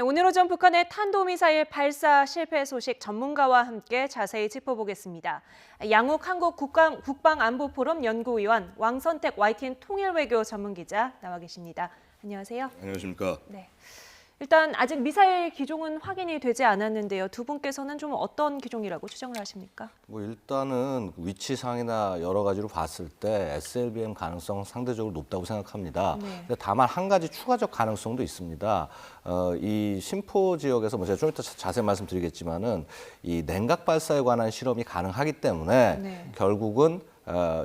오늘 오전 북한의 탄도미사일 발사 실패 소식 전문가와 함께 자세히 짚어보겠습니다. 양욱 한국국방안보포럼 연구위원 왕선택 YTN 통일외교 전문기자 나와 계십니다. 안녕하세요. 안녕하십니까. 네. 일단 아직 미사일 기종은 확인이 되지 않았는데요. 두 분께서는 좀 어떤 기종이라고 추정을 하십니까? 일단은 위치상이나 여러 가지로 봤을 때 SLBM 가능성 상대적으로 높다고 생각합니다. 네. 근데 다만 한 가지 추가적 가능성도 있습니다. 이 신포 지역에서 제가 좀 이따 자세히 말씀드리겠지만은 이 냉각 발사에 관한 실험이 가능하기 때문에 네. 결국은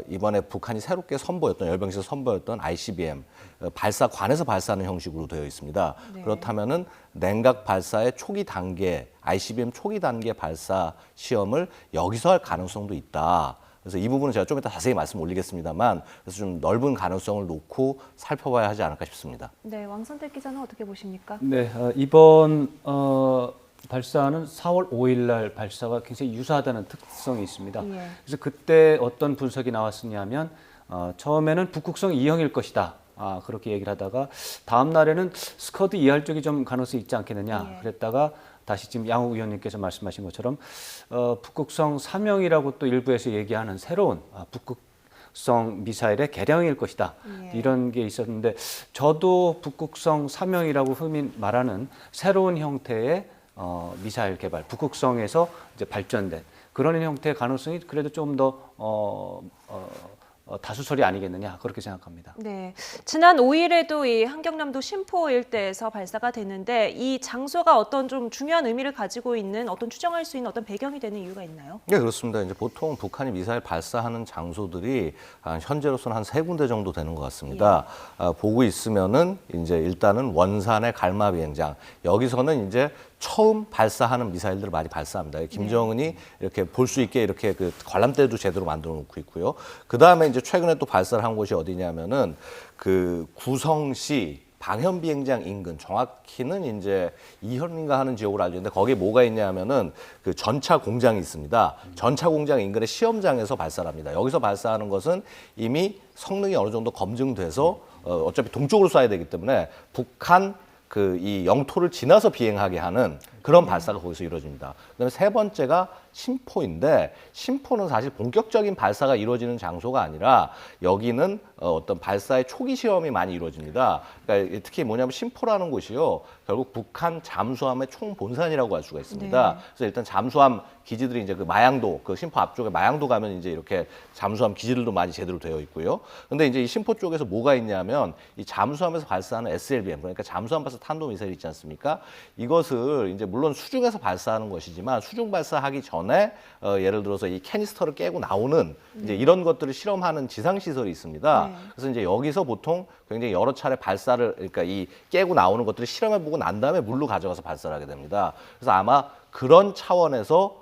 이번에 북한이 새롭게 선보였던 열병식에서 선보였던 ICBM 발사관에서 발사하는 형식으로 되어 있습니다. 네. 그렇다면은 냉각 발사의 초기 단계, ICBM 초기 단계 발사 시험을 여기서 할 가능성도 있다. 그래서 이 부분은 제가 좀 이따 자세히 말씀 올리겠습니다만, 그래서 좀 넓은 가능성을 놓고 살펴봐야 하지 않을까 싶습니다. 네, 왕선택 기자는 어떻게 보십니까? 네, 이번 발사는 4월 5일 날 발사가 굉장히 유사하다는 특성이 있습니다. 예. 그래서 그때 어떤 분석이 나왔었냐면 처음에는 북극성 2형일 것이다. 그렇게 얘기를 하다가 다음 날에는 스커드 2할 쪽이 좀 가능성이 있지 않겠느냐. 예. 그랬다가 다시 지금 양욱 위원님께서 말씀하신 것처럼 북극성 3형이라고 또 일부에서 얘기하는 새로운 북극성 미사일의 개량일 것이다. 예. 이런 게 있었는데 저도 북극성 3형이라고 흔히 말하는 새로운 형태의 미사일 개발, 북극성에서 이제 발전된 그런 형태의 가능성이 그래도 좀 더 다수설이 아니겠느냐 그렇게 생각합니다. 네, 지난 5일에도 이 한경남도 신포 일대에서 발사가 됐는데 이 장소가 어떤 좀 중요한 의미를 가지고 있는 어떤 추정할 수 있는 어떤 배경이 되는 이유가 있나요? 네, 그렇습니다. 이제 보통 북한이 미사일 발사하는 장소들이 현재로서는 한 3군데 정도 되는 것 같습니다. 보고 있으면은 이제 일단은 원산의 갈마 비행장, 여기서는 이제 처음 발사하는 미사일들을 많이 발사합니다. 김정은이 이렇게 볼 수 있게 이렇게 그 관람대도 제대로 만들어 놓고 있고요. 그 다음에 이제 최근에 또 발사를 한 곳이 어디냐면은 그 구성시 방현 비행장 인근, 정확히는 이제 이현인가 하는 지역으로 알고 있는데 거기에 뭐가 있냐면은 그 전차 공장이 있습니다. 전차 공장 인근의 시험장에서 발사를 합니다. 여기서 발사하는 것은 이미 성능이 어느 정도 검증돼서 어차피 동쪽으로 쏴야 되기 때문에 북한 이 영토를 지나서 비행하게 하는 그런 발사가 거기서 이루어집니다. 그다음에 세 번째가 신포인데, 신포는 사실 본격적인 발사가 이루어지는 장소가 아니라 여기는 어떤 발사의 초기 시험이 많이 이루어집니다. 그러니까 특히 뭐냐면 신포라는 곳이요, 결국 북한 잠수함의 총본산이라고 할 수가 있습니다. 네. 그래서 일단 잠수함 기지들이 이제 그 마양도, 그 신포 앞쪽에 마양도 가면 이제 이렇게 잠수함 기지들도 많이 제대로 되어 있고요. 근데 이제 이 신포 쪽에서 뭐가 있냐면 이 잠수함에서 발사하는 SLBM, 그러니까 잠수함 발사 탄도미사일 있지 않습니까? 이것을 이제 물론 수중에서 발사하는 것이지만 수중 발사하기 전에 예를 들어서 이 캐니스터를 깨고 나오는 이제 이런 것들을 실험하는 지상 시설이 있습니다. 네. 그래서 이제 여기서 보통 굉장히 여러 차례 발사를, 그러니까 이 깨고 나오는 것들을 실험해보고 난 다음에 물로 가져가서 발사를 하게 됩니다. 그래서 아마 그런 차원에서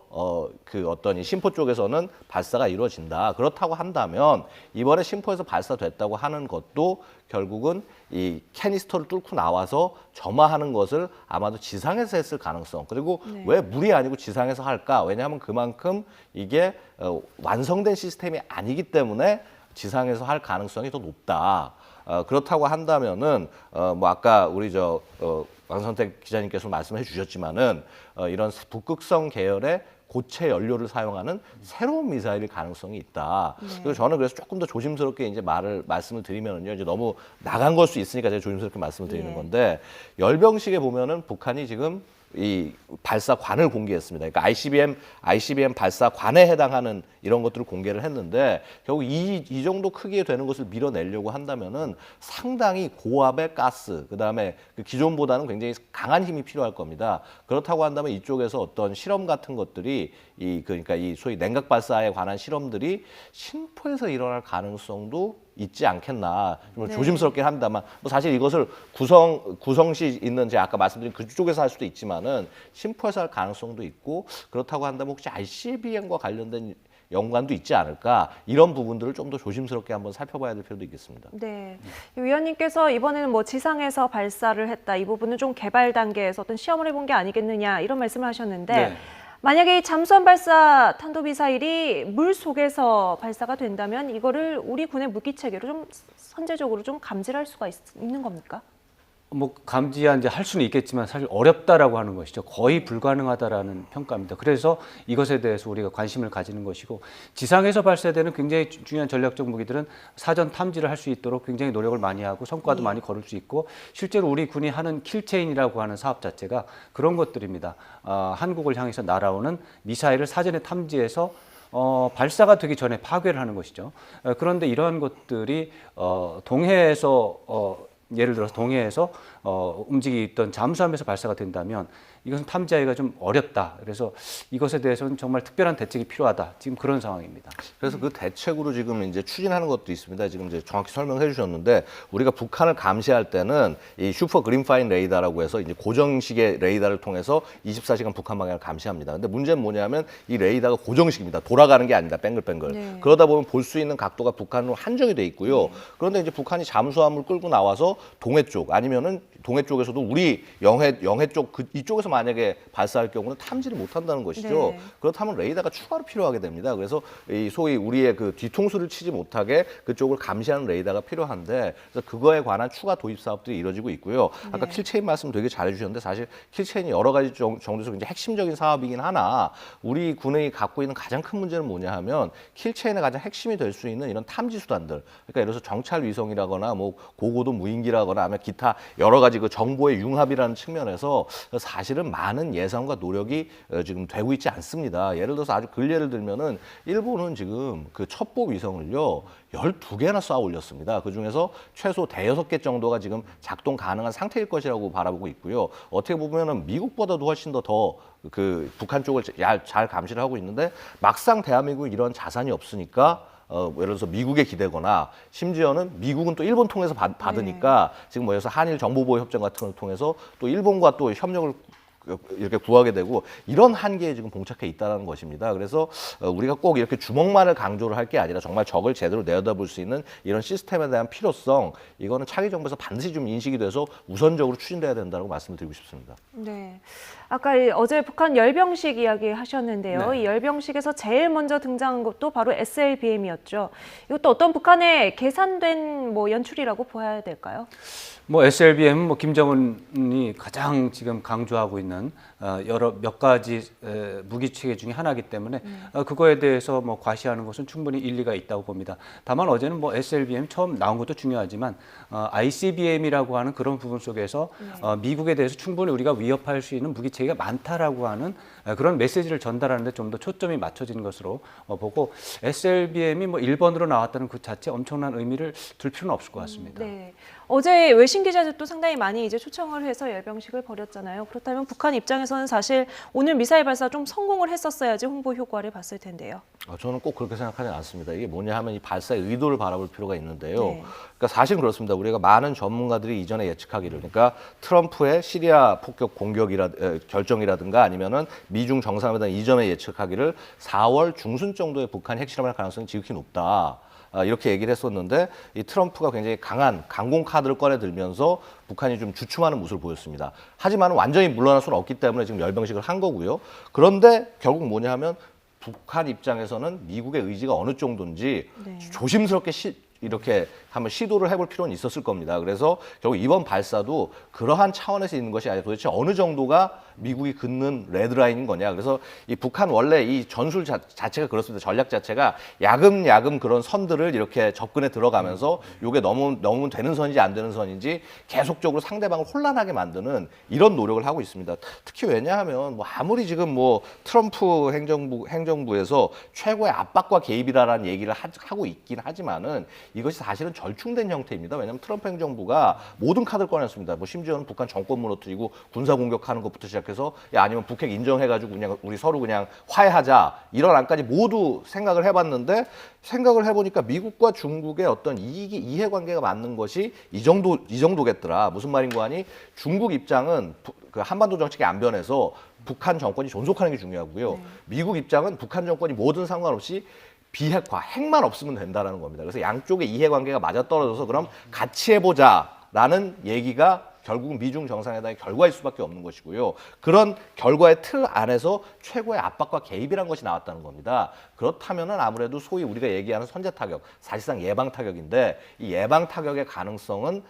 그 어떤 이 신포 쪽에서는 발사가 이루어진다. 그렇다고 한다면 이번에 신포에서 발사됐다고 하는 것도 결국은 이 캐니스터를 뚫고 나와서 점화하는 것을 아마도 지상에서 했을 가능성. 그리고 네. 왜 물이 아니고 지상에서 할까? 왜냐하면 그만큼 이게 완성된 시스템이 아니기 때문에 지상에서 할 가능성이 더 높다. 그렇다고 한다면은 뭐 아까 우리 왕선택 기자님께서 말씀해 주셨지만은 이런 북극성 계열의 고체 연료를 사용하는 새로운 미사일일 가능성이 있다. 네. 그래서 저는 그래서 조금 더 조심스럽게 이제 말씀을 드리면은요, 이제 너무 나간 걸 수 있으니까 제가 조심스럽게 말씀을 드리는 예. 건데, 열병식에 보면은 북한이 지금 이 발사관을 공개했습니다. 그러니까 ICBM 발사관에 해당하는 이런 것들을 공개를 했는데, 결국 이 정도 크기에 되는 것을 밀어내려고 한다면은 상당히 고압의 가스, 그다음에 그 기존보다는 굉장히 강한 힘이 필요할 겁니다. 그렇다고 한다면 이쪽에서 어떤 실험 같은 것들이 그러니까 이 소위 냉각 발사에 관한 실험들이 신포에서 일어날 가능성도 있지 않겠나. 좀 네. 조심스럽긴 합니다만, 뭐 사실 이것을 구성시 있는 제가 아까 말씀드린 그쪽에서 할 수도 있지만은 신포에서 할 가능성도 있고, 그렇다고 한다면 혹시 ICBM과 관련된 연관도 있지 않을까, 이런 부분들을 좀 더 조심스럽게 한번 살펴봐야 될 필요도 있겠습니다. 네, 이 위원님께서 이번에는 뭐 지상에서 발사를 했다, 이 부분은 좀 개발 단계에서 어떤 시험을 해본 게 아니겠느냐 이런 말씀을 하셨는데, 네. 만약에 이 잠수함 발사 탄도미사일이 물 속에서 발사가 된다면 이거를 우리 군의 무기 체계로 좀 선제적으로 좀 감지할 수가 있는 겁니까? 뭐 감지한 이제 할 수는 있겠지만 사실 어렵다라고 하는 것이죠. 거의 불가능하다라는 평가입니다. 그래서 이것에 대해서 우리가 관심을 가지는 것이고 지상에서 발사되는 굉장히 중요한 전략적 무기들은 사전 탐지를 할 수 있도록 굉장히 노력을 많이 하고 성과도 많이 거둘 수 있고 실제로 우리 군이 하는 킬체인이라고 하는 사업 자체가 그런 것들입니다. 한국을 향해서 날아오는 미사일을 사전에 탐지해서 발사가 되기 전에 파괴를 하는 것이죠. 그런데 이러한 것들이 동해에서 예를 들어서 동해에서 움직이던 잠수함에서 발사가 된다면 이것은 탐지하기가 좀 어렵다. 그래서 이것에 대해서는 정말 특별한 대책이 필요하다. 지금 그런 상황입니다. 그래서 그 대책으로 지금 이제 추진하는 것도 있습니다. 지금 이제 정확히 설명해 주셨는데 우리가 북한을 감시할 때는 이 슈퍼 그린파인 레이더라고 해서 이제 고정식의 레이더를 통해서 24시간 북한 방향을 감시합니다. 근데 문제는 뭐냐면 이 레이더가 고정식입니다. 돌아가는 게 아니다. 뱅글뱅글. 네. 그러다 보면 볼 수 있는 각도가 북한으로 한정이 돼 있고요. 그런데 이제 북한이 잠수함을 끌고 나와서 동해 쪽 아니면은 동해 쪽에서도 우리 영해 쪽 이쪽에서 만약에 발사할 경우는 탐지를 못 한다는 것이죠. 네. 그렇다면 레이더가 추가로 필요하게 됩니다. 그래서 이 소위 우리의 그 뒤통수를 치지 못하게 그쪽을 감시하는 레이더가 필요한데 그래서 그거에 관한 추가 도입 사업들이 이루어지고 있고요. 아까 네. 킬체인 말씀 되게 잘해주셨는데 사실 킬체인이 여러 가지 정도에서 굉장히 핵심적인 사업이긴 하나 우리 군이 갖고 있는 가장 큰 문제는 뭐냐 하면 킬체인의 가장 핵심이 될 수 있는 이런 탐지 수단들. 그러니까 예를 들어서 정찰 위성이라거나 뭐 고고도 무인기라거나 아니면 기타 여러 가지 그 정보의 융합이라는 측면에서 사실은 많은 예산과 노력이 지금 되고 있지 않습니다. 예를 들어서 아주 근례를 들면은 일본은 지금 그 첩보 위성을요 12개나 쌓아 올렸습니다. 그 중에서 최소 대여섯 개 정도가 지금 작동 가능한 상태일 것이라고 바라보고 있고요. 어떻게 보면은 미국보다도 훨씬 더 그 북한 쪽을 잘 감시를 하고 있는데 막상 대한민국이 이런 자산이 없으니까 예를 들어서 미국에 기대거나 심지어는 미국은 또 일본 통해서 받으니까 지금 뭐 여기서 한일 정보보호 협정 같은 걸 통해서 또 일본과 또 협력을 이렇게 구하게 되고 이런 한계에 지금 봉착해 있다는 것입니다. 그래서 우리가 꼭 이렇게 주먹만을 강조를 할 게 아니라 정말 적을 제대로 내려다볼 수 있는 이런 시스템에 대한 필요성 이거는 차기 정부에서 반드시 좀 인식이 돼서 우선적으로 추진돼야 된다고 말씀을 드리고 싶습니다. 네. 아까 어제 북한 열병식 이야기 하셨는데요. 네. 이 열병식에서 제일 먼저 등장한 것도 바로 SLBM이었죠. 이것도 어떤 북한의 계산된 뭐 연출이라고 봐야 될까요? 뭐 SLBM 뭐 김정은이 가장 지금 강조하고 있는 여러 몇 가지 무기 체계 중에 하나이기 때문에 그거에 대해서 뭐 과시하는 것은 충분히 일리가 있다고 봅니다. 다만 어제는 뭐 SLBM 처음 나온 것도 중요하지만 ICBM이라고 하는 그런 부분 속에서 미국에 대해서 충분히 우리가 위협할 수 있는 무기 체계가 많다라고 하는 그런 메시지를 전달하는데 좀 더 초점이 맞춰진 것으로 보고 SLBM이 뭐 1번으로 나왔다는 그 자체 엄청난 의미를 둘 필요는 없을 것 같습니다. 네. 어제 외신 기자들도 상당히 많이 이제 초청을 해서 열병식을 벌였잖아요. 그렇다면 북한 입장에서는 사실 오늘 미사일 발사 좀 성공을 했었어야지 홍보 효과를 봤을 텐데요. 저는 꼭 그렇게 생각하지 않습니다. 이게 뭐냐 하면 이 발사의 의도를 바라볼 필요가 있는데요. 네. 그러니까 사실은 그렇습니다. 우리가 많은 전문가들이 이전에 예측하기를 그러니까 트럼프의 시리아 폭격 결정이라든가 아니면은 미중 정상회담 이전에 예측하기를 4월 중순 정도에 북한이 핵실험할 가능성이 지극히 높다. 이렇게 얘기를 했었는데 이 트럼프가 굉장히 강한 강공 카드를 꺼내 들면서 북한이 좀 주춤하는 모습을 보였습니다. 하지만 완전히 물러날 수는 없기 때문에 지금 열병식을 한 거고요. 그런데 결국 뭐냐 하면 북한 입장에서는 미국의 의지가 어느 정도인지 네. 조심스럽게 이렇게 한번 시도를 해볼 필요는 있었을 겁니다. 그래서 결국 이번 발사도 그러한 차원에서 있는 것이 아니라 도대체 어느 정도가 미국이 긋는 레드라인인 거냐. 그래서 이 북한 원래 이 전술 자체가 그렇습니다. 전략 자체가 야금야금 그런 선들을 이렇게 접근해 들어가면서 이게 너무 되는 선인지 안 되는 선인지 계속적으로 상대방을 혼란하게 만드는 이런 노력을 하고 있습니다. 특히 왜냐하면 뭐 아무리 지금 뭐 트럼프 행정부에서 최고의 압박과 개입이라는 얘기를 하고 있긴 하지만은 이것이 사실은 절충된 형태입니다. 왜냐하면 트럼프 행정부가 모든 카드를 꺼냈습니다. 뭐 심지어는 북한 정권 무너뜨리고 군사 공격하는 것부터 시작해서 아니면 북핵 인정해가지고 그냥 우리 서로 그냥 화해하자 이런 안까지 모두 생각을 해봤는데 생각을 해보니까 미국과 중국의 어떤 이해관계가 맞는 것이 이 정도겠더라. 무슨 말인고 하니 중국 입장은 그 한반도 정책이 안 변해서 북한 정권이 존속하는 게 중요하고요. 네. 미국 입장은 북한 정권이 뭐든 상관없이 비핵화, 핵만 없으면 된다는 겁니다. 그래서 양쪽의 이해관계가 맞아떨어져서 그럼 같이 해보자라는 얘기가 결국은 미중 정상회담의 결과일 수밖에 없는 것이고요. 그런 결과의 틀 안에서 최고의 압박과 개입이란 것이 나왔다는 겁니다. 그렇다면은 아무래도 소위 우리가 얘기하는 선제 타격, 사실상 예방 타격인데 이 예방 타격의 가능성은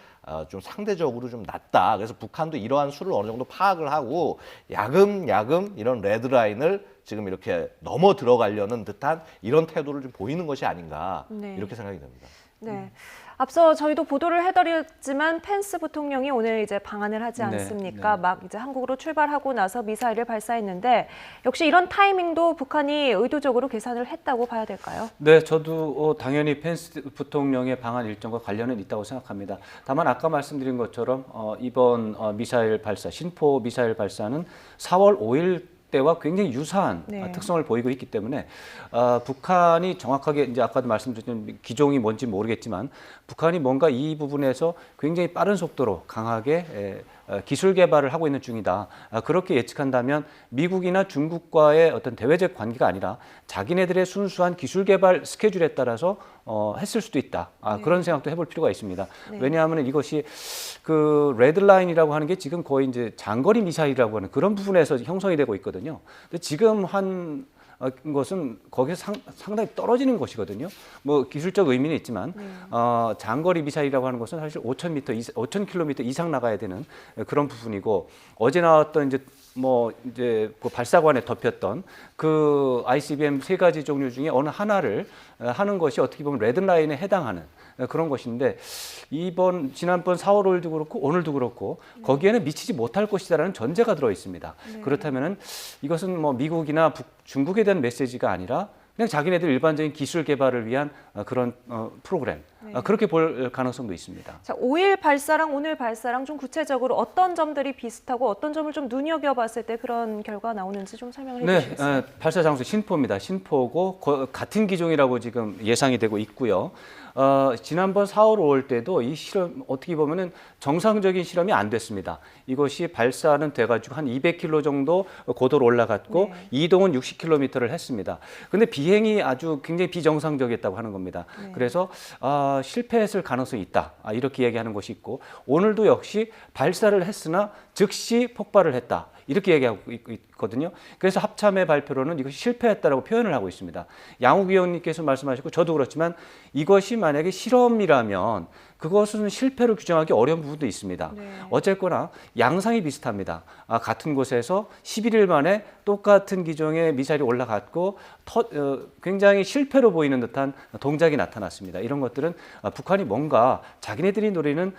좀 상대적으로 좀 낮다. 그래서 북한도 이러한 수를 어느 정도 파악을 하고 야금야금 이런 레드라인을 지금 이렇게 넘어 들어가려는 듯한 이런 태도를 좀 보이는 것이 아닌가 네. 이렇게 생각이 됩니다. 네. 앞서 저희도 보도를 해드렸지만 펜스 부통령이 오늘 이제 방한을 하지 네, 않습니까? 네. 막 이제 한국으로 출발하고 나서 미사일을 발사했는데 역시 이런 타이밍도 북한이 의도적으로 계산을 했다고 봐야 될까요? 네, 저도 당연히 펜스 부통령의 방한 일정과 관련은 있다고 생각합니다. 다만 아까 말씀드린 것처럼 이번 미사일 발사, 신포 미사일 발사는 4월 5일 때와 굉장히 유사한 네. 특성을 보이고 있기 때문에 북한이 정확하게 이제 아까도 말씀드린 기종이 뭔지 모르겠지만 북한이 뭔가 이 부분에서 굉장히 빠른 속도로 강하게 기술 개발을 하고 있는 중이다. 그렇게 예측한다면 미국이나 중국과의 어떤 대외적 관계가 아니라 자기네들의 순수한 기술 개발 스케줄에 따라서 했을 수도 있다. 네. 그런 생각도 해볼 필요가 있습니다. 네. 왜냐하면 이것이 그 레드라인이라고 하는 게 지금 거의 이제 장거리 미사일이라고 하는 그런 부분에서 형성이 되고 있거든요. 근데 지금 한 것은 거기서 상당히 떨어지는 것이거든요. 뭐 기술적 의미는 있지만 장거리 미사일이라고 하는 것은 사실 5,000km 이상 나가야 되는 그런 부분이고 어제 나왔던 이제 그 발사관에 덮였던 그 ICBM 3가지 종류 중에 어느 하나를 하는 것이 어떻게 보면 레드라인에 해당하는 그런 것인데 지난번 4월 5일도 그렇고 오늘도 그렇고 거기에는 미치지 못할 것이다라는 전제가 들어 있습니다. 네. 그렇다면은 이것은 뭐 미국이나 중국에 대한 메시지가 아니라 그냥 자기네들 일반적인 기술 개발을 위한 그런 프로그램 그렇게 볼 가능성도 있습니다. 자, 5일 발사랑 오늘 발사랑 좀 구체적으로 어떤 점들이 비슷하고 어떤 점을 좀 눈여겨봤을 때 그런 결과가 나오는지 좀 설명을 해주시겠어요? 발사 장소 신포입니다. 신포고 같은 기종이라고 지금 예상이 되고 있고요. 지난번 4월 5월 때도 이 실험 어떻게 보면은 정상적인 실험이 안 됐습니다. 이것이 발사는 돼가지고 한 200km 정도 고도로 올라갔고 이동은 60km를 했습니다. 근데 비행이 아주 굉장히 비정상적이었다고 하는 겁니다. 그래서 실패했을 가능성이 있다. 이렇게 얘기하는 것이 있고 오늘도 역시 발사를 했으나 즉시 폭발을 했다. 이렇게 얘기하고 있거든요. 그래서 합참의 발표로는 이것이 실패했다라고 표현을 하고 있습니다. 양욱 위원님께서 말씀하셨고 저도 그렇지만 이것이 만약에 실험이라면 그것은 실패로 규정하기 어려운 부분도 있습니다. 네. 어쨌거나 양상이 비슷합니다. 같은 곳에서 11일 만에 똑같은 기종의 미사일이 올라갔고 굉장히 실패로 보이는 듯한 동작이 나타났습니다. 이런 것들은 북한이 뭔가 자기네들이 노리는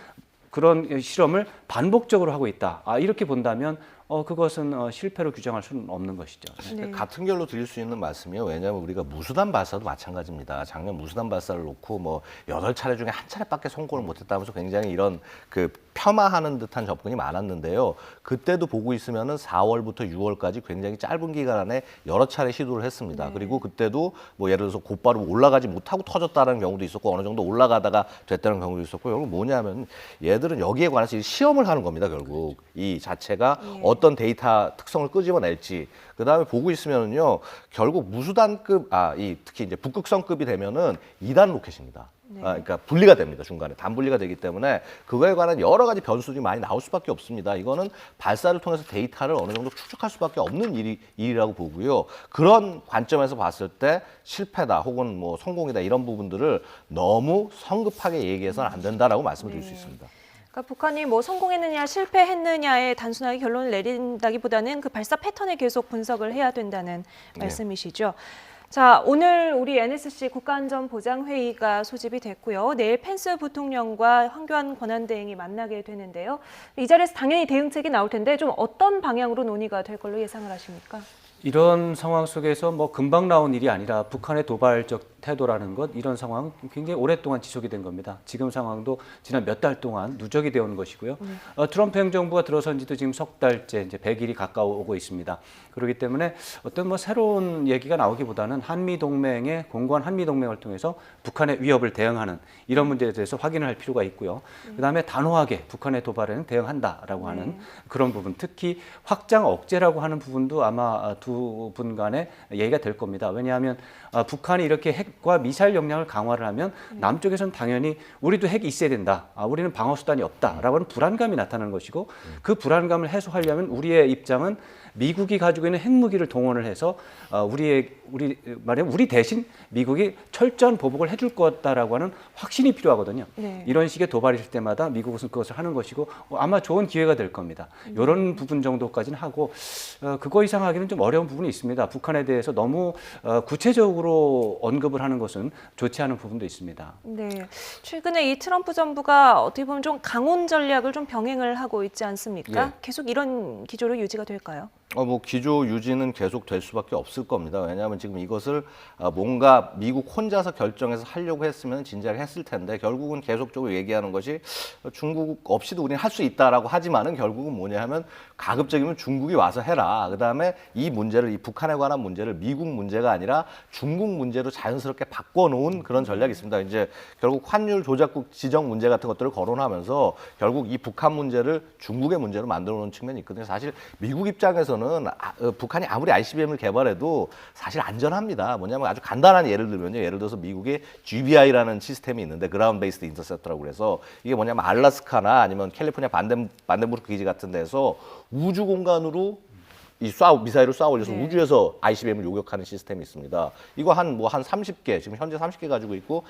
그런 실험을 반복적으로 하고 있다. 이렇게 본다면 그것은 실패로 규정할 수는 없는 것이죠. 네. 같은 결로 드릴 수 있는 말씀이요. 왜냐하면 우리가 무수단 발사도 마찬가지입니다. 작년 무수단 발사를 놓고 뭐 8차례 중에 한 차례밖에 성공을 못했다면서 굉장히 이런 그 폄하하는 듯한 접근이 많았는데요. 그때도 보고 있으면은 4월부터 6월까지 굉장히 짧은 기간 안에 여러 차례 시도를 했습니다. 네. 그리고 그때도 뭐 예를 들어서 곧바로 올라가지 못하고 터졌다는 경우도 있었고 어느 정도 올라가다가 됐다는 경우도 있었고 결국 뭐냐면 얘들은 여기에 관해서 시험을 하는 겁니다. 결국 이 자체가 어떤 데이터 특성을 끄집어낼지 그다음에 보고 있으면은요 결국 무수단급 특히 이제 북극성급이 되면은 2단 로켓입니다. 그러니까 분리가 됩니다. 중간에 단분리가 되기 때문에 그거에 관한 여러 가지 변수들이 많이 나올 수밖에 없습니다. 이거는 발사를 통해서 데이터를 어느 정도 추적할 수밖에 없는 일이라고 보고요. 그런 관점에서 봤을 때 실패다 혹은 뭐 성공이다 이런 부분들을 너무 성급하게 얘기해서는 안 된다라고 말씀을 드릴 수 있습니다. 그러니까 북한이 뭐 성공했느냐 실패했느냐에 단순하게 결론을 내린다기보다는 그 발사 패턴에 계속 분석을 해야 된다는 말씀이시죠. 자, 오늘 우리 NSC 국가안전보장회의가 소집이 됐고요. 내일 펜스 부통령과 황교안 권한대행이 만나게 되는데요. 이 자리에서 당연히 대응책이 나올 텐데 좀 어떤 방향으로 논의가 될 걸로 예상을 하십니까? 이런 상황 속에서 뭐 금방 나온 일이 아니라 북한의 도발적 태도라는 것 이런 상황은 굉장히 오랫동안 지속이 된 겁니다. 지금 상황도 지난 몇 달 동안 누적이 되어 온 것이고요. 트럼프 행정부가 들어선 지도 지금 석 달째 이제 100일이 가까워오고 있습니다. 그렇기 때문에 어떤 뭐 새로운 얘기가 나오기보다는 한미동맹의 공고한 한미동맹을 통해서 북한의 위협을 대응하는 이런 문제에 대해서 확인을 할 필요가 있고요. 그다음에 단호하게 북한의 도발에는 대응한다라고 하는 그런 부분, 특히 확장 억제라고 하는 부분도 아마 두 분 간에 얘기가 될 겁니다. 왜냐하면 북한이 이렇게 핵과 미사일 역량을 강화를 하면 남쪽에서는 당연히 우리도 핵이 있어야 된다. 우리는 방어 수단이 없다라고 하는 불안감이 나타나는 것이고 그 불안감을 해소하려면 우리의 입장은 미국이 가지고 있는 핵무기를 동원을 해서 우리 대신 미국이 철저한 보복을 해줄 거다라고 하는 확신이 필요하거든요. 네. 이런 식의 도발이 있을 때마다 미국은 그것을 하는 것이고 아마 좋은 기회가 될 겁니다. 이런 부분 정도까지는 하고 그거 이상 하기는 좀 어려운 부분이 있습니다. 북한에 대해서 너무 구체적으로 언급을 하는 것은 좋지 않은 부분도 있습니다. 네, 최근에 이 트럼프 정부가 어떻게 보면 좀 강온 전략을 좀 병행을 하고 있지 않습니까? 예. 계속 이런 기조로 유지가 될까요? 뭐 기조 유지는 계속 될 수밖에 없을 겁니다. 왜냐하면 지금 이것을 뭔가 미국 혼자서 결정해서 하려고 했으면 진작에 했을 텐데 결국은 계속적으로 얘기하는 것이 중국 없이도 우리는 할 수 있다라고 하지만은 결국은 뭐냐 하면 가급적이면 중국이 와서 해라. 그다음에 이 문제를 이 북한에 관한 문제를 미국 문제가 아니라 중국 문제로 자연스럽게 바꿔놓은 그런 전략이 있습니다. 이제 결국 환율 조작국 지정 문제 같은 것들을 거론하면서 결국 이 북한 문제를 중국의 문제로 만들어 놓은 측면이 있거든요. 사실 미국 입장에서는 북한이 아무리 ICBM을 개발해도 사실 안전합니다. 뭐냐면 아주 간단한 예를 들면요. 예를 들어서 미국의 GBI라는 시스템이 있는데 그라운드 베이스드 인터셉터라고 그래서 이게 뭐냐면 알라스카나 아니면 캘리포니아 반덴부르크 기지 같은 데서 우주 공간으로 미사일을 쏴 올려서 네. 우주에서 ICBM을 요격하는 시스템이 있습니다. 이거 한 30개, 지금 현재 30개 가지고 있고,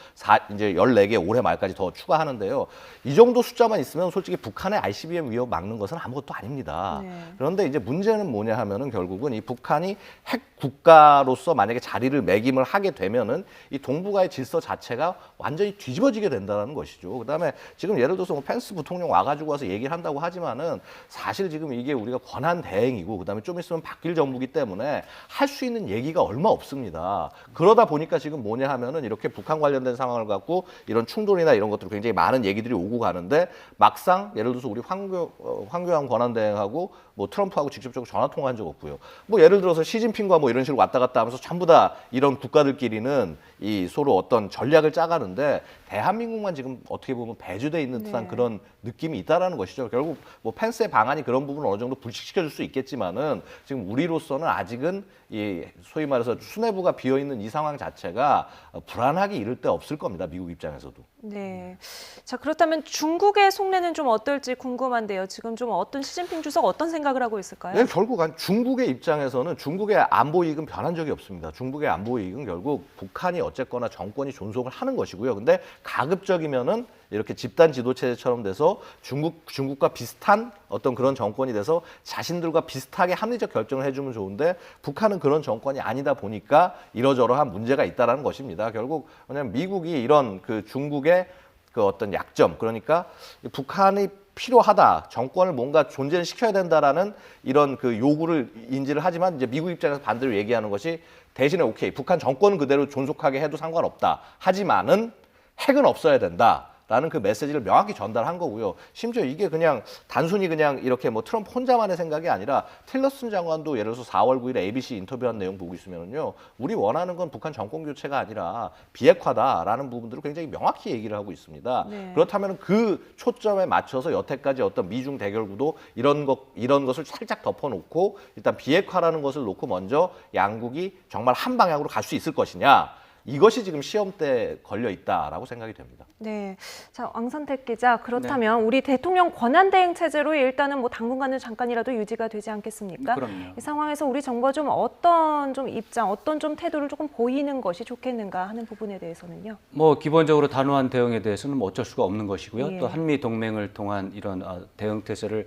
이제 14개 올해 말까지 더 추가하는데요. 이 정도 숫자만 있으면 솔직히 북한의 ICBM 위협 막는 것은 아무것도 아닙니다. 네. 그런데 이제 문제는 뭐냐 하면은 결국은 이 북한이 핵 국가로서 만약에 자리를 매김을 하게 되면은 이 동북아의 질서 자체가 완전히 뒤집어지게 된다는 것이죠. 그다음에 지금 예를 들어서 펜스 부통령 와가지고 와서 얘기를 한다고 하지만은 사실 지금 이게 우리가 권한 대행이고 그다음에 좀 있으면 바뀔 정부기 때문에 할 수 있는 얘기가 얼마 없습니다. 그러다 보니까 지금 뭐냐 하면은 이렇게 북한 관련된 상황을 갖고 이런 충돌이나 이런 것들 굉장히 많은 얘기들이 오고 가는데 막상 예를 들어서 우리 황교안 권한대행하고 뭐 트럼프하고 직접적으로 전화 통화한 적 없고요. 뭐 예를 들어서 시진핑과 뭐 이런 식으로 왔다 갔다 하면서 전부 다 이런 국가들끼리는 이 서로 어떤 전략을 짜가는데 대한민국만 지금 어떻게 보면 배제돼 있는 듯한 네. 그런 느낌이 있다라는 것이죠. 결국 뭐 펜스의 방안이 그런 부분을 어느 정도 불식시켜줄 수 있겠지만은 지금 우리로서는 아직은 이 소위 말해서 수뇌부가 비어 있는 이 상황 자체가 불안하게 이를 데 없을 겁니다. 미국 입장에서도. 네. 자, 그렇다면 중국의 속내는 좀 어떨지 궁금한데요. 지금 좀 시진핑 주석 어떤 생각을 하고 있을까요? 네, 결국 중국의 입장에서는 중국의 안보 이익은 변한 적이 없습니다. 중국의 안보 이익은 결국 북한이 어쨌거나 정권이 존속을 하는 것이고요. 근데 가급적이면은 이렇게 집단 지도체제처럼 돼서 중국과 비슷한 어떤 그런 정권이 돼서 자신들과 비슷하게 합리적 결정을 해주면 좋은데 북한은 그런 정권이 아니다 보니까 이러저러한 문제가 있다라는 것입니다. 결국 왜냐하면 미국이 이런 그 중국의 그 어떤 약점 그러니까 북한이 필요하다 정권을 뭔가 존재를 시켜야 된다라는 이런 그 요구를 인지를 하지만 이제 미국 입장에서 반대로 얘기하는 것이 대신에 오케이 북한 정권은 그대로 존속하게 해도 상관없다 하지만은 핵은 없어야 된다. 라는 그 메시지를 명확히 전달한 거고요. 심지어 이게 그냥 단순히 그냥 이렇게 뭐 트럼프 혼자만의 생각이 아니라 틸러슨 장관도 예를 들어서 4월 9일에 ABC 인터뷰한 내용 보고 있으면요. 우리 원하는 건 북한 정권 교체가 아니라 비핵화다라는 부분들을 굉장히 명확히 얘기를 하고 있습니다. 네. 그렇다면 그 초점에 맞춰서 여태까지 어떤 미중 대결 구도 이런 것을 살짝 덮어놓고 일단 비핵화라는 것을 놓고 먼저 양국이 정말 한 방향으로 갈 수 있을 것이냐. 이것이 지금 시험대에 걸려 있다라고 생각이 됩니다. 네. 자, 왕선택 기자, 그렇다면 우리 대통령 권한대행 체제로 일단은 뭐 당분간은 잠깐이라도 유지가 되지 않겠습니까? 그럼요. 이 상황에서 우리 정부가 좀 어떤 좀 입장, 어떤 좀 태도를 조금 보이는 것이 좋겠는가 하는 부분에 대해서는요. 뭐 기본적으로 단호한 대응에 대해서는 뭐 어쩔 수가 없는 것이고요. 예. 또 한미 동맹을 통한 이런 대응 태세를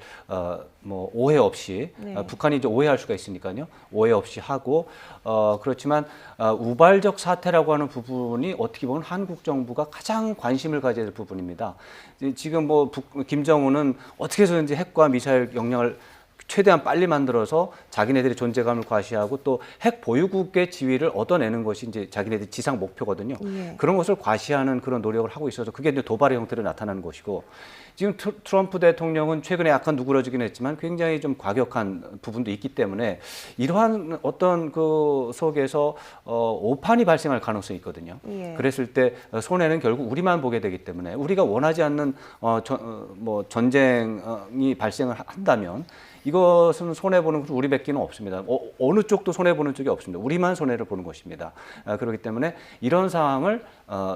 뭐 오해 없이 네. 북한이 이제 오해할 수가 있으니까요. 오해 없이 하고 그렇지만 우발적 사태라고 하는 부분이 어떻게 보면 한국 정부가 가장 관심을 가져야 될 부분입니다. 지금 뭐 김정은은 어떻게 해서든지 핵과 미사일 역량을 최대한 빨리 만들어서 자기네들의 존재감을 과시하고 또 핵 보유국의 지위를 얻어내는 것이 이제 자기네들 지상 목표거든요. 예. 그런 것을 과시하는 그런 노력을 하고 있어서 그게 이제 도발의 형태로 나타나는 것이고 지금 트럼프 대통령은 최근에 약간 누그러지긴 했지만 굉장히 좀 과격한 부분도 있기 때문에 이러한 어떤 그 속에서 오판이 발생할 가능성이 있거든요. 예. 그랬을 때 손해는 결국 우리만 보게 되기 때문에 우리가 원하지 않는 뭐 전쟁이 발생을 한다면 이것은 손해보는 것은 우리밖에는 없습니다. 어느 쪽도 손해보는 쪽이 없습니다. 우리만 손해를 보는 것입니다. 그렇기 때문에 이런 상황을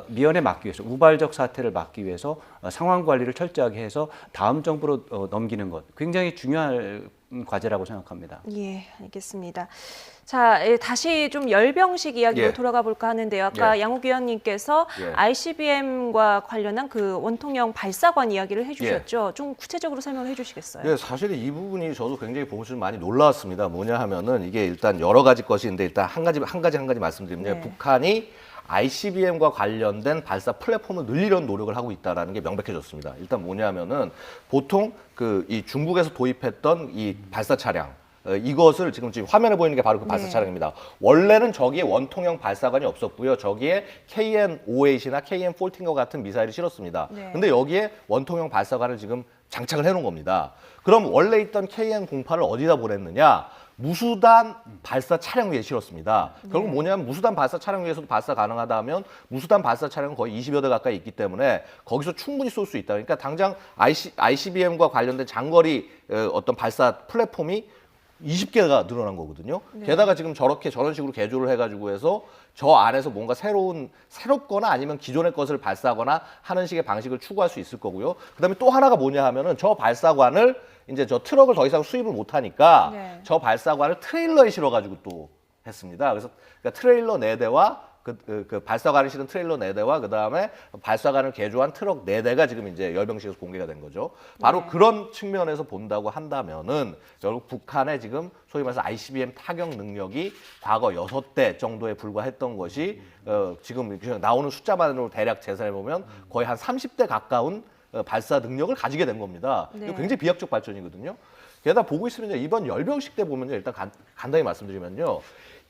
미연에 막기 위해서 우발적 사태를 막기 위해서 상황 관리를 철저하게 해서 다음 정부로 넘기는 것 굉장히 중요할 과제라고 생각합니다. 예, 알겠습니다. 자, 다시 좀 열병식 이야기로 예. 돌아가 볼까 하는데요. 아까 양욱 위원님께서 예. ICBM과 관련한 그 원통형 발사관 이야기를 해주셨죠. 좀 구체적으로 설명해 주시겠어요? 예, 사실 이 부분이 저도 굉장히 보면서 좀 많이 놀라웠습니다. 뭐냐 하면은 이게 일단 여러 가지 것인데 일단 한 가지 말씀드리면 네. 북한이 ICBM과 관련된 발사 플랫폼을 늘리려는 노력을 하고 있다는 게 명백해졌습니다. 일단 뭐냐면은 보통 이 중국에서 도입했던 이 발사 차량 이것을 지금 화면에 보이는 게 바로 그 발사 네. 차량입니다. 원래는 저기에 원통형 발사관이 없었고요. 저기에 KN-58이나 KN-14과 같은 미사일을 실었습니다. 네. 근데 여기에 원통형 발사관을 지금 장착을 해놓은 겁니다. 그럼 원래 있던 KN-08을 어디다 보냈느냐? 무수단 발사 차량 위에 실었습니다. 결국 뭐냐면 무수단 발사 차량 위에서도 발사 가능하다면 무수단 발사 차량은 거의 20여 대 가까이 있기 때문에 거기서 충분히 쏠 수 있다. 그러니까 당장 ICBM과 관련된 장거리 어떤 발사 플랫폼이 20개가 늘어난 거거든요. 게다가 지금 저런 식으로 개조를 해가지고 해서 저 안에서 뭔가 새롭거나 아니면 기존의 것을 발사하거나 하는 식의 방식을 추구할 수 있을 거고요. 그다음에 또 하나가 뭐냐 하면은 저 발사관을 이제 저 트럭을 더 이상 수입을 못 하니까 네. 저 발사관을 트레일러에 실어가지고 또 했습니다. 그래서 그러니까 트레일러 4대와 그 발사관을 실은 트레일러 4대와 그다음에 발사관을 개조한 트럭 4대가 지금 이제 열병식에서 공개가 된 거죠. 바로 네. 그런 측면에서 본다고 한다면은 결국 북한의 지금 소위 말해서 ICBM 타격 능력이 과거 6대 정도에 불과했던 것이 지금 나오는 숫자만으로 대략 계산해 보면 거의 한 30대 가까운 발사 능력을 가지게 된 겁니다. 네. 이거 굉장히 비약적 발전이거든요. 게다가 보고 있으면 이번 열병식 때 보면요. 일단 간단히 말씀드리면요.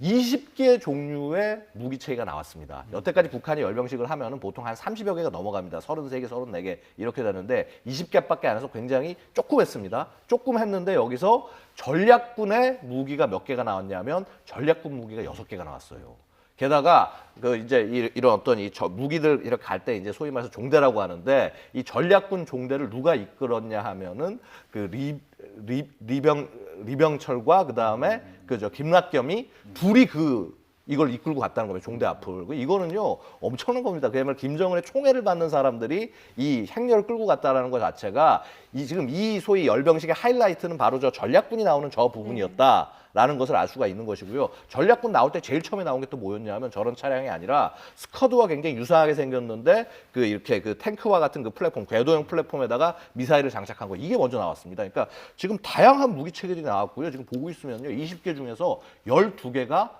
20개 종류의 무기체계가 나왔습니다. 여태까지 북한이 열병식을 하면은 보통 한 30여 개가 넘어갑니다. 33개, 34개 이렇게 되는데 20개밖에 안 해서 굉장히 조금 했습니다. 조금 했는데 여기서 전략군의 무기가 몇 개가 나왔냐면 전략군 무기가 6개가 나왔어요. 게다가 이제 이런 어떤 무기들 이렇게 갈 때 이제 소위 말해서 종대라고 하는데 이 전략군 종대를 누가 이끌었냐 하면은 리병철과 그다음에 김락겸이 둘이 이걸 이끌고 갔다는 겁니다. 종대 앞을. 이거는요 엄청난 겁니다. 그야말로 김정은의 총애를 받는 사람들이 이 행렬을 끌고 갔다라는 것 자체가 지금 이 소위 열병식의 하이라이트는 바로 저 전략군이 나오는 저 부분이었다. 라는 것을 알 수가 있는 것이고요. 전략군 나올 때 제일 처음에 나온 게 또 뭐였냐면 저런 차량이 아니라 스커드와 굉장히 유사하게 생겼는데 이렇게 탱크와 같은 플랫폼, 궤도형 플랫폼에다가 미사일을 장착한 거 이게 먼저 나왔습니다. 그러니까 지금 다양한 무기 체계들이 나왔고요. 지금 보고 있으면요. 20개 중에서 12개가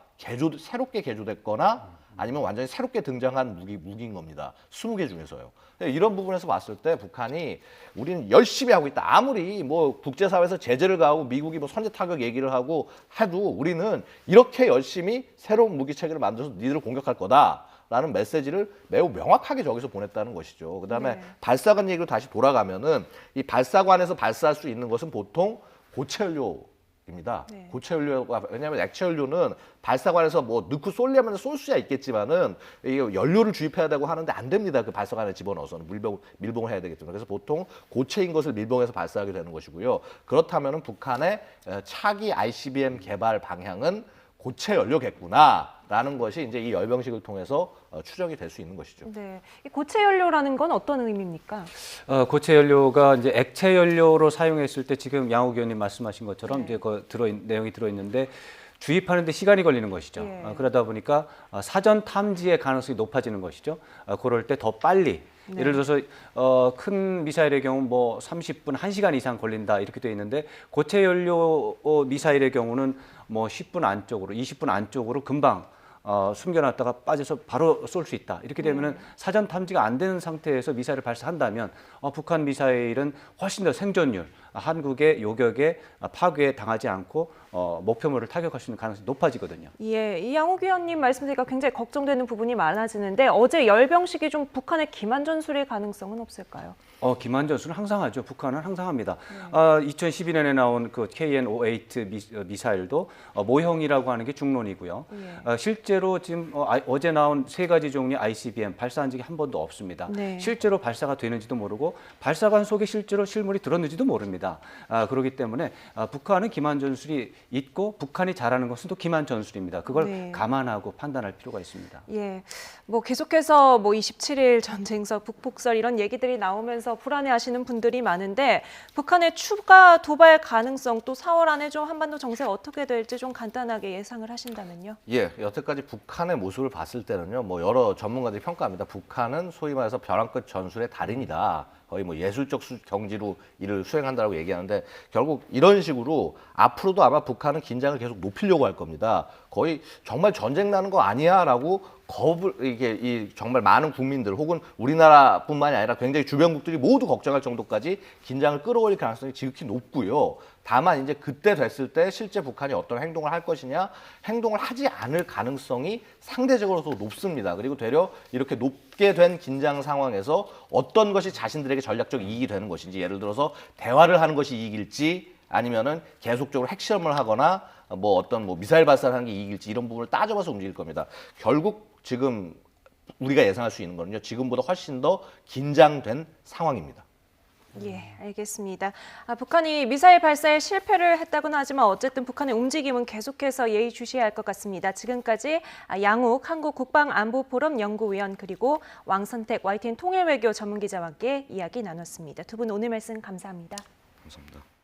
새롭게 개조됐거나 아니면 완전히 새롭게 등장한 무기인 겁니다. 20개 중에서요. 이런 부분에서 봤을 때 북한이 우리는 열심히 하고 있다. 아무리 국제사회에서 제재를 가하고 미국이 선제 타격 얘기를 하고 해도 우리는 이렇게 열심히 새로운 무기 체계를 만들어서 니들을 공격할 거다라는 메시지를 매우 명확하게 저기서 보냈다는 것이죠. 그다음에 네. 발사관 얘기로 다시 돌아가면은 이 발사관에서 발사할 수 있는 것은 보통 고체 연료입니다. 네. 고체 연료가 왜냐하면 액체 연료는 발사관에서 넣고 쏠려면 쏠 수야 있겠지만은 이게 연료를 주입해야 되고 하는데 안 됩니다. 그 발사관에 집어넣어서는 밀봉을 해야 되기 때문에 그래서 보통 고체인 것을 밀봉해서 발사하게 되는 것이고요. 그렇다면은 북한의 차기 ICBM 개발 방향은 고체 연료겠구나라는 것이 이제 이 열병식을 통해서 추정이 될 수 있는 것이죠. 네. 이 고체 연료라는 건 어떤 의미입니까? 고체 연료가 이제 액체 연료로 사용했을 때 지금 양욱 의원님 말씀하신 것처럼 네. 이제 내용이 들어있는데 주입하는데 시간이 걸리는 것이죠. 예. 그러다 보니까 사전 탐지의 가능성이 높아지는 것이죠. 그럴 때 더 빨리 네. 예를 들어서 큰 미사일의 경우 30분, 1시간 이상 걸린다 이렇게 돼 있는데 고체 연료 미사일의 경우는 10분 안쪽으로, 20분 안쪽으로 금방 숨겨놨다가 빠져서 바로 쏠 수 있다. 이렇게 되면은 사전 탐지가 안 되는 상태에서 미사일을 발사한다면 북한 미사일은 훨씬 더 생존율, 한국의 요격에 파괴에 당하지 않고 목표물을 타격할 수 있는 가능성이 높아지거든요. 예, 이 양욱 위원님 말씀드리니까 굉장히 걱정되는 부분이 많아지는데 어제 열병식이 좀 북한의 기만 전술일 가능성은 없을까요? 기만 전술은 항상 하죠. 북한은 항상 합니다. 2012년에 나온 그 KN-58 미사일도 모형이라고 하는 게 중론이고요. 예. 실제로 지금 어제 나온 3가지 종류의 ICBM 발사한 적이 한 번도 없습니다. 네. 실제로 발사가 되는지도 모르고 발사관 속에 실제로 실물이 들었는지도 모릅니다. 있습니다. 그렇기 때문에 북한은 기만 전술이 있고 북한이 잘하는 것은 또 기만 전술입니다. 그걸 네. 감안하고 판단할 필요가 있습니다. 예, 뭐 계속해서 뭐 27일 전쟁서, 북폭설 이런 얘기들이 나오면서 불안해하시는 분들이 많은데 북한의 추가 도발 가능성 또 4월 안에 좀 한반도 정세가 어떻게 될지 좀 간단하게 예상을 하신다면요? 예, 여태까지 북한의 모습을 봤을 때는요, 뭐 여러 전문가들이 평가합니다. 북한은 소위 말해서 벼랑 끝 전술의 달인이다. 거의 뭐 예술적 경지로 이를 수행한다고 얘기하는데 결국 이런 식으로 앞으로도 아마 북한은 긴장을 계속 높이려고 할 겁니다. 거의 정말 전쟁 나는 거 아니야라고 이게 정말 많은 국민들 혹은 우리나라뿐만이 아니라 굉장히 주변국들이 모두 걱정할 정도까지 긴장을 끌어올릴 가능성이 지극히 높고요. 다만 이제 그때 됐을 때 실제 북한이 어떤 행동을 할 것이냐, 행동을 하지 않을 가능성이 상대적으로 더 높습니다. 그리고 되려 이렇게 높게 된 긴장 상황에서 어떤 것이 자신들에게 전략적 이익이 되는 것인지, 예를 들어서 대화를 하는 것이 이익일지 아니면은 계속적으로 핵실험을 하거나 뭐 어떤 뭐 미사일 발사를 하는 게 이익일지 이런 부분을 따져봐서 움직일 겁니다. 결국 지금 우리가 예상할 수 있는 거는요, 지금보다 훨씬 더 긴장된 상황입니다. 예, 알겠습니다. 북한이 미사일 발사에 실패를 했다고는 하지만 어쨌든 북한의 움직임은 계속해서 예의주시해야 할 것 같습니다. 지금까지 양욱 한국국방안보포럼 연구위원 그리고 왕선택 YTN 통일외교 전문기자와 함께 이야기 나눴습니다. 두 분 오늘 말씀 감사합니다. 감사합니다.